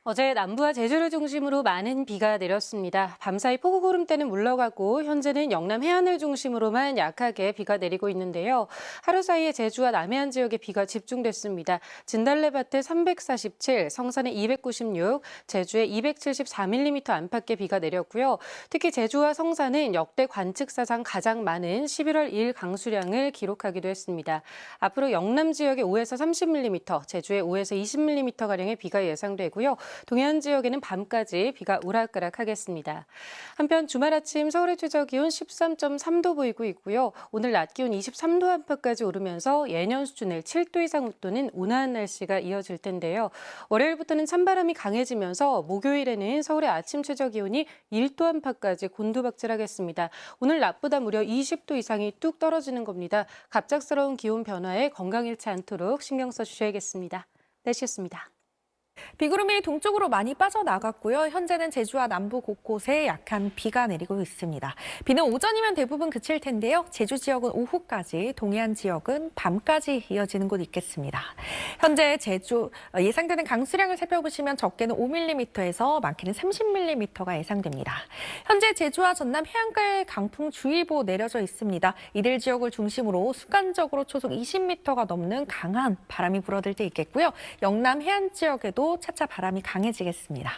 어제 남부와 제주를 중심으로 많은 비가 내렸습니다. 밤사이 폭우구름대는 물러가고 현재는 영남 해안을 중심으로만 약하게 비가 내리고 있는데요. 하루 사이에 제주와 남해안 지역에 비가 집중됐습니다. 진달래밭에 347, 성산에 296, 제주에 274mm 안팎의 비가 내렸고요. 특히 제주와 성산은 역대 관측사상 가장 많은 11월 2일 강수량을 기록하기도 했습니다. 앞으로 영남 지역에 5에서 30mm, 제주에 5에서 20mm가량의 비가 예상되고요. 동해안 지역에는 밤까지 비가 오락가락하겠습니다. 한편 주말 아침 서울의 최저기온 13.3도 보이고 있고요. 오늘 낮 기온 23도 안팎까지 오르면서 예년 수준을 7도 이상 웃도는 온화한 날씨가 이어질 텐데요. 월요일부터는 찬바람이 강해지면서 목요일에는 서울의 아침 최저기온이 1도 안팎까지 곤두박질하겠습니다. 오늘 낮보다 무려 20도 이상이 뚝 떨어지는 겁니다. 갑작스러운 기온 변화에 건강 잃지 않도록 신경 써주셔야겠습니다. 날씨였습니다. 비구름이 동쪽으로 많이 빠져나갔고요. 현재는 제주와 남부 곳곳에 약한 비가 내리고 있습니다. 비는 오전이면 대부분 그칠 텐데요. 제주 지역은 오후까지, 동해안 지역은 밤까지 이어지는 곳 있겠습니다. 현재 제주 예상되는 강수량을 살펴보시면 적게는 5mm에서 많게는 30mm가 예상됩니다. 현재 제주와 전남 해안가에 강풍주의보 내려져 있습니다. 이들 지역을 중심으로 순간적으로 초속 20m가 넘는 강한 바람이 불어들 때 있겠고요. 영남 해안 지역에도 차차 바람이 강해지겠습니다.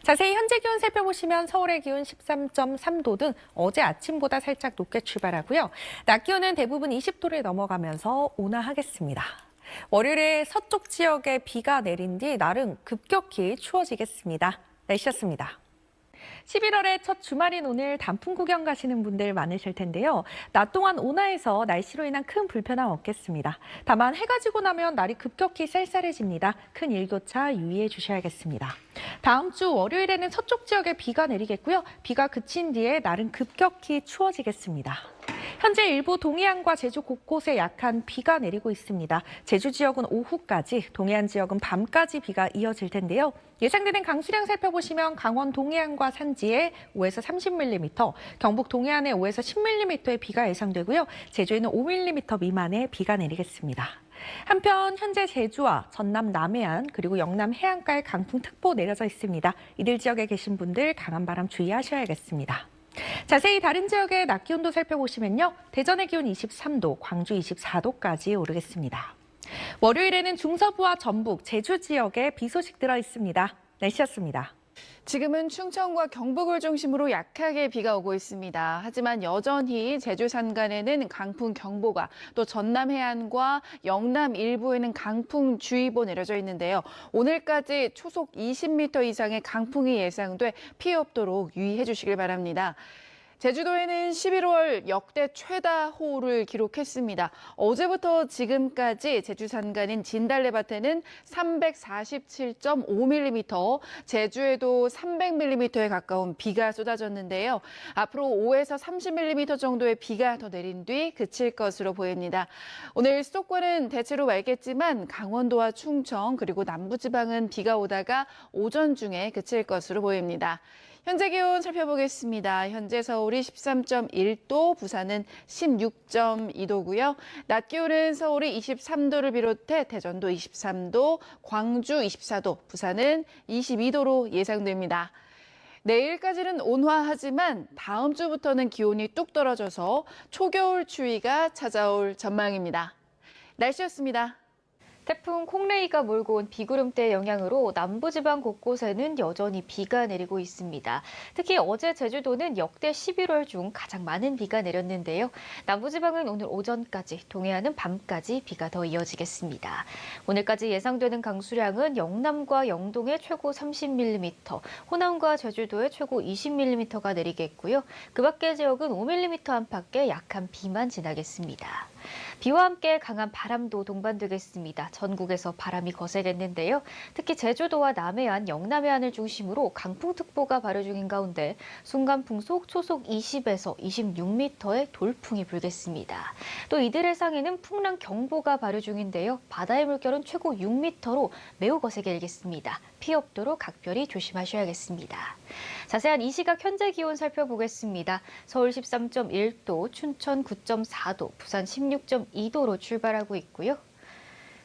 자세히 현재 기온 살펴보시면 서울의 기온 13.3도 등 어제 아침보다 살짝 높게 출발하고요. 낮 기온은 대부분 20도를 넘어가면서 온화하겠습니다. 월요일에 서쪽 지역에 비가 내린 뒤 날은 급격히 추워지겠습니다. 날씨였습니다. 11월의 첫 주말인 오늘 단풍 구경 가시는 분들 많으실 텐데요. 낮 동안 온화해서 날씨로 인한 큰 불편함 없겠습니다. 다만 해가 지고 나면 날이 급격히 쌀쌀해집니다. 큰 일교차 유의해 주셔야겠습니다. 다음 주 월요일에는 서쪽 지역에 비가 내리겠고요. 비가 그친 뒤에 날은 급격히 추워지겠습니다. 현재 일부 동해안과 제주 곳곳에 약한 비가 내리고 있습니다. 제주 지역은 오후까지, 동해안 지역은 밤까지 비가 이어질 텐데요. 예상되는 강수량 살펴보시면 강원 동해안과 산지에 5에서 30mm, 경북 동해안에 5에서 10mm의 비가 예상되고요. 제주에는 5mm 미만의 비가 내리겠습니다. 한편 현재 제주와 전남 남해안 그리고 영남 해안가에 강풍특보 내려져 있습니다. 이들 지역에 계신 분들 강한 바람 주의하셔야겠습니다. 자세히 다른 지역의 낮 기온도 살펴보시면요. 대전의 기온 23도, 광주 24도까지 오르겠습니다. 월요일에는 중서부와 전북, 제주 지역에 비 소식 들어 있습니다. 날씨였습니다. 지금은 충청과 경북을 중심으로 약하게 비가 오고 있습니다. 하지만 여전히 제주 산간에는 강풍 경보가, 또 전남 해안과 영남 일부에는 강풍주의보 내려져 있는데요. 오늘까지 초속 20m 이상의 강풍이 예상돼 피해 없도록 유의해 주시길 바랍니다. 제주도에는 11월 역대 최다 호우를 기록했습니다. 어제부터 지금까지 제주 산간인 진달래밭에는 347.5mm, 제주에도 300mm에 가까운 비가 쏟아졌는데요. 앞으로 5에서 30mm 정도의 비가 더 내린 뒤 그칠 것으로 보입니다. 오늘 수도권은 대체로 맑겠지만 강원도와 충청 그리고 남부지방은 비가 오다가 오전 중에 그칠 것으로 보입니다. 현재 기온 살펴보겠습니다. 현재 서울이 13.1도, 부산은 16.2도고요. 낮 기온은 서울이 23도를 비롯해 대전도 23도, 광주 24도, 부산은 22도로 예상됩니다. 내일까지는 온화하지만 다음 주부터는 기온이 뚝 떨어져서 초겨울 추위가 찾아올 전망입니다. 날씨였습니다. 태풍 콩레이가 몰고 온 비구름대의 영향으로 남부지방 곳곳에는 여전히 비가 내리고 있습니다. 특히 어제 제주도는 역대 11월 중 가장 많은 비가 내렸는데요. 남부지방은 오늘 오전까지, 동해안은 밤까지 비가 더 이어지겠습니다. 오늘까지 예상되는 강수량은 영남과 영동에 최고 30mm, 호남과 제주도에 최고 20mm가 내리겠고요. 그 밖의 지역은 5mm 안팎의 약한 비만 지나겠습니다. 비와 함께 강한 바람도 동반되겠습니다. 전국에서 바람이 거세겠는데요. 특히 제주도와 남해안, 영남해안을 중심으로 강풍특보가 발효 중인 가운데 순간풍속 초속 20에서 26m의 돌풍이 불겠습니다. 또 이들 해상에는 풍랑경보가 발효 중인데요. 바다의 물결은 최고 6m로 매우 거세게 일겠습니다. 피해 없도록 각별히 조심하셔야겠습니다. 자세한 이 시각 현재 기온 살펴보겠습니다. 서울 13.1도, 춘천 9.4도, 부산 16.2도로 출발하고 있고요.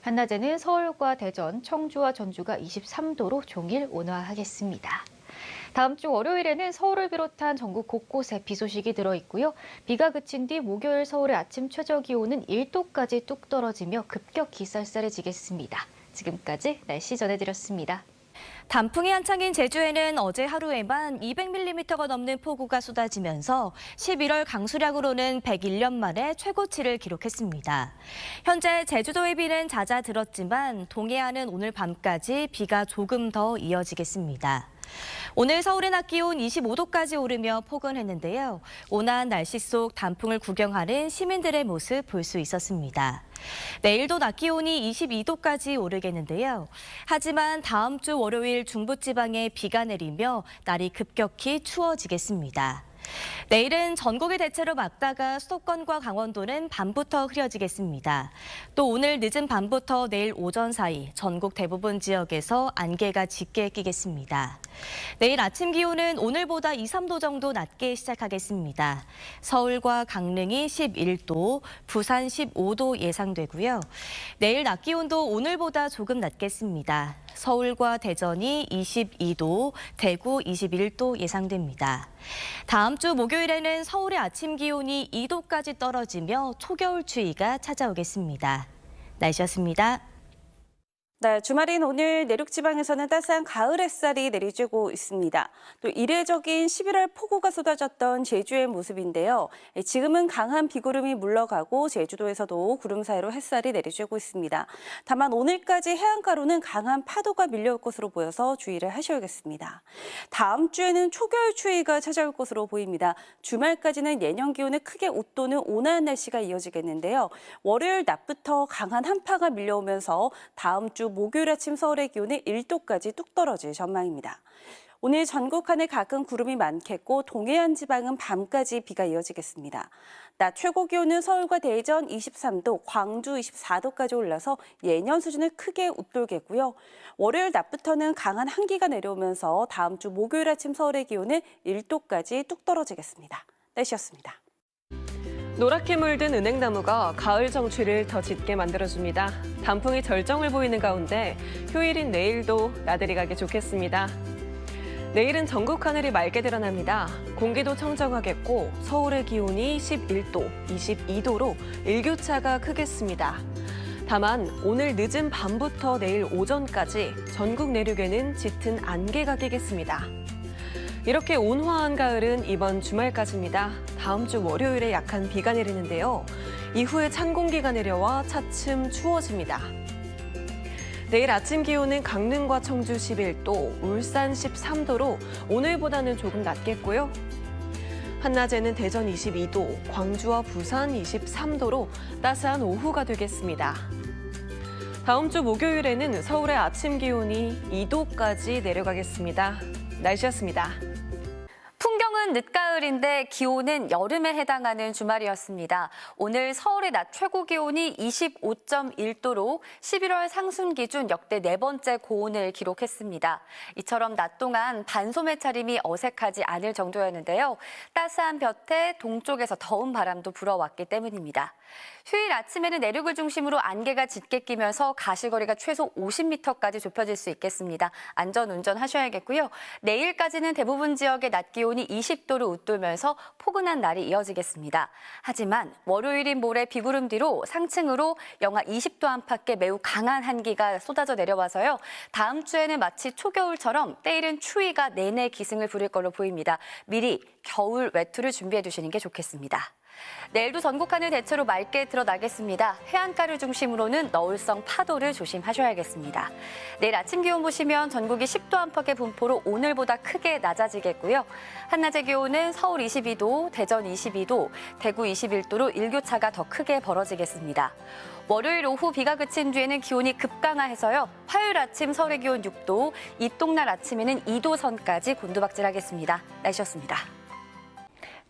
한낮에는 서울과 대전, 청주와 전주가 23도로 종일 온화하겠습니다. 다음 주 월요일에는 서울을 비롯한 전국 곳곳에 비 소식이 들어있고요. 비가 그친 뒤 목요일 서울의 아침 최저기온은 1도까지 뚝 떨어지며 급격히 쌀쌀해지겠습니다. 지금까지 날씨 전해드렸습니다. 단풍이 한창인 제주에는 어제 하루에만 200mm가 넘는 폭우가 쏟아지면서 11월 강수량으로는 101년 만에 최고치를 기록했습니다. 현재 제주도의 비는 잦아들었지만 동해안은 오늘 밤까지 비가 조금 더 이어지겠습니다. 오늘 서울의 낮 기온 25도까지 오르며 포근했는데요. 온화한 날씨 속 단풍을 구경하는 시민들의 모습 볼 수 있었습니다. 내일도 낮 기온이 22도까지 오르겠는데요. 하지만 다음 주 월요일 중부지방에 비가 내리며 날이 급격히 추워지겠습니다. 내일은 전국이 대체로 맑다가 수도권과 강원도는 밤부터 흐려지겠습니다. 또 오늘 늦은 밤부터 내일 오전 사이 전국 대부분 지역에서 안개가 짙게 끼겠습니다. 내일 아침 기온은 오늘보다 2, 3도 정도 낮게 시작하겠습니다. 서울과 강릉이 11도, 부산 15도 예상되고요. 내일 낮 기온도 오늘보다 조금 낮겠습니다. 서울과 대전이 22도, 대구 21도 예상됩니다. 다음 주 목요일에는 서울의 아침 기온이 2도까지 떨어지며 초겨울 추위가 찾아오겠습니다. 날씨였습니다. 네, 주말인 오늘 내륙 지방에서는 따스한 가을 햇살이 내리쬐고 있습니다. 또 이례적인 11월 폭우가 쏟아졌던 제주의 모습인데요. 지금은 강한 비구름이 물러가고 제주도에서도 구름 사이로 햇살이 내리쬐고 있습니다. 다만 오늘까지 해안가로는 강한 파도가 밀려올 것으로 보여서 주의를 하셔야겠습니다. 다음 주에는 초겨울 추위가 찾아올 것으로 보입니다. 주말까지는 예년 기온을 크게 웃도는 온화한 날씨가 이어지겠는데요. 월요일 낮부터 강한 한파가 밀려오면서 다음 주 목요일 아침 서울의 기온은 1도까지 뚝 떨어질 전망입니다. 오늘 전국 하늘 가끔 구름이 많겠고 동해안 지방은 밤까지 비가 이어지겠습니다. 낮 최고 기온은 서울과 대전 23도, 광주 24도까지 올라서 예년 수준을 크게 웃돌겠고요. 월요일 낮부터는 강한 한기가 내려오면서 다음 주 목요일 아침 서울의 기온은 1도까지 뚝 떨어지겠습니다. 날씨였습니다. 노랗게 물든 은행나무가 가을 정취를 더 짙게 만들어줍니다. 단풍이 절정을 보이는 가운데 휴일인 내일도 나들이 가기 좋겠습니다. 내일은 전국 하늘이 맑게 드러납니다. 공기도 청정하겠고 서울의 기온이 11도, 22도로 일교차가 크겠습니다. 다만 오늘 늦은 밤부터 내일 오전까지 전국 내륙에는 짙은 안개가 끼겠습니다. 이렇게 온화한 가을은 이번 주말까지입니다. 다음 주 월요일에 약한 비가 내리는데요. 이후에 찬 공기가 내려와 차츰 추워집니다. 내일 아침 기온은 강릉과 청주 11도, 울산 13도로 오늘보다는 조금 낮겠고요. 한낮에는 대전 22도, 광주와 부산 23도로 따스한 오후가 되겠습니다. 다음 주 목요일에는 서울의 아침 기온이 2도까지 내려가겠습니다. 날씨였습니다. 풍경은 늦가을인데 기온은 여름에 해당하는 주말이었습니다. 오늘 서울의 낮 최고 기온이 25.1도로 11월 상순 기준 역대 4번째 고온을 기록했습니다. 이처럼 낮 동안 반소매 차림이 어색하지 않을 정도였는데요. 따스한 볕에 동쪽에서 더운 바람도 불어왔기 때문입니다. 휴일 아침에는 내륙을 중심으로 안개가 짙게 끼면서 가시거리가 최소 50m까지 좁혀질 수 있겠습니다. 안전 운전하셔야겠고요. 내일까지는 대부분 지역의 낮 기온이 20도를 웃돌면서 포근한 날이 이어지겠습니다. 하지만 월요일인 모레 비구름 뒤로 상층으로 영하 20도 안팎의 매우 강한 한기가 쏟아져 내려와서요. 다음 주에는 마치 초겨울처럼 때이른 추위가 내내 기승을 부릴 걸로 보입니다. 미리 겨울 외투를 준비해 두시는 게 좋겠습니다. 내일도 전국 하늘 대체로 맑게 드러나겠습니다. 해안가를 중심으로는 너울성 파도를 조심하셔야겠습니다. 내일 아침 기온 보시면 전국이 10도 안팎의 분포로 오늘보다 크게 낮아지겠고요. 한낮의 기온은 서울 22도, 대전 22도, 대구 21도로 일교차가 더 크게 벌어지겠습니다. 월요일 오후 비가 그친 뒤에는 기온이 급강하해서요. 화요일 아침 서울의 기온 6도, 이튿날 아침에는 2도 선까지 곤두박질하겠습니다. 날씨였습니다.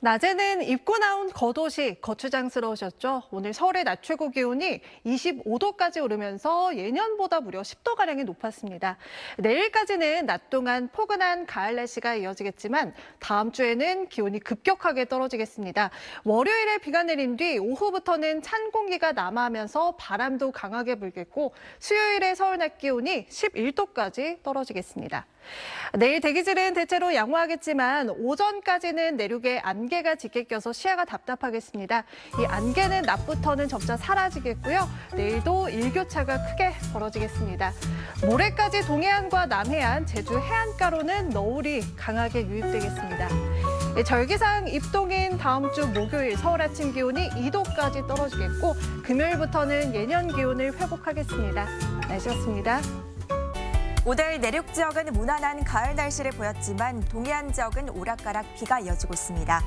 낮에는 입고 나온 겉옷이 거추장스러우셨죠. 오늘 서울의 낮 최고 기온이 25도까지 오르면서 예년보다 무려 10도가량이 높았습니다. 내일까지는 낮 동안 포근한 가을 날씨가 이어지겠지만 다음 주에는 기온이 급격하게 떨어지겠습니다. 월요일에 비가 내린 뒤 오후부터는 찬 공기가 남하하면서 바람도 강하게 불겠고 수요일에 서울 낮 기온이 11도까지 떨어지겠습니다. 내일 대기질은 대체로 양호하겠지만 오전까지는 내륙에 안개가 짙게 껴서 시야가 답답하겠습니다. 이 안개는 낮부터는 점차 사라지겠고요. 내일도 일교차가 크게 벌어지겠습니다. 모레까지 동해안과 남해안, 제주 해안가로는 너울이 강하게 유입되겠습니다. 절기상 입동인 다음 주 목요일 서울 아침 기온이 2도까지 떨어지겠고 금요일부터는 예년 기온을 회복하겠습니다. 날씨였습니다. 오늘 내륙 지역은 무난한 가을 날씨를 보였지만 동해안 지역은 오락가락 비가 이어지고 있습니다.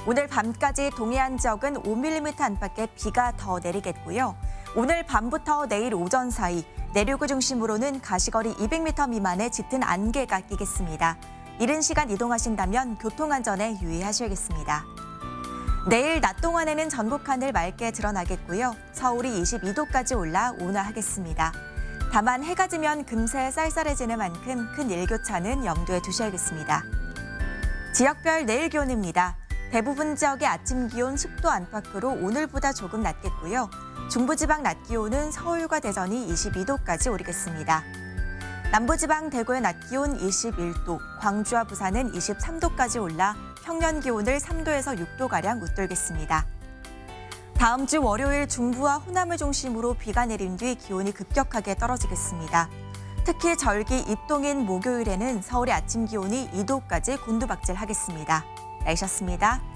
오늘 밤까지 동해안 지역은 5mm 안팎의 비가 더 내리겠고요. 오늘 밤부터 내일 오전 사이 내륙을 중심으로는 가시거리 200m 미만의 짙은 안개가 끼겠습니다. 이른 시간 이동하신다면 교통안전에 유의하셔야겠습니다. 내일 낮 동안에는 전국 하늘 맑게 드러나겠고요. 서울이 22도까지 올라 온화하겠습니다. 다만 해가 지면 금세 쌀쌀해지는 만큼 큰 일교차는 염두에 두셔야겠습니다. 지역별 내일 기온입니다. 대부분 지역의 아침 기온 10도 안팎으로 오늘보다 조금 낮겠고요. 중부지방 낮 기온은 서울과 대전이 22도까지 오르겠습니다. 남부지방 대구의 낮 기온 21도, 광주와 부산은 23도까지 올라 평년 기온을 3도에서 6도가량 웃돌겠습니다. 다음 주 월요일 중부와 호남을 중심으로 비가 내린 뒤 기온이 급격하게 떨어지겠습니다. 특히 절기 입동인 목요일에는 서울의 아침 기온이 2도까지 곤두박질하겠습니다. 날씨였습니다.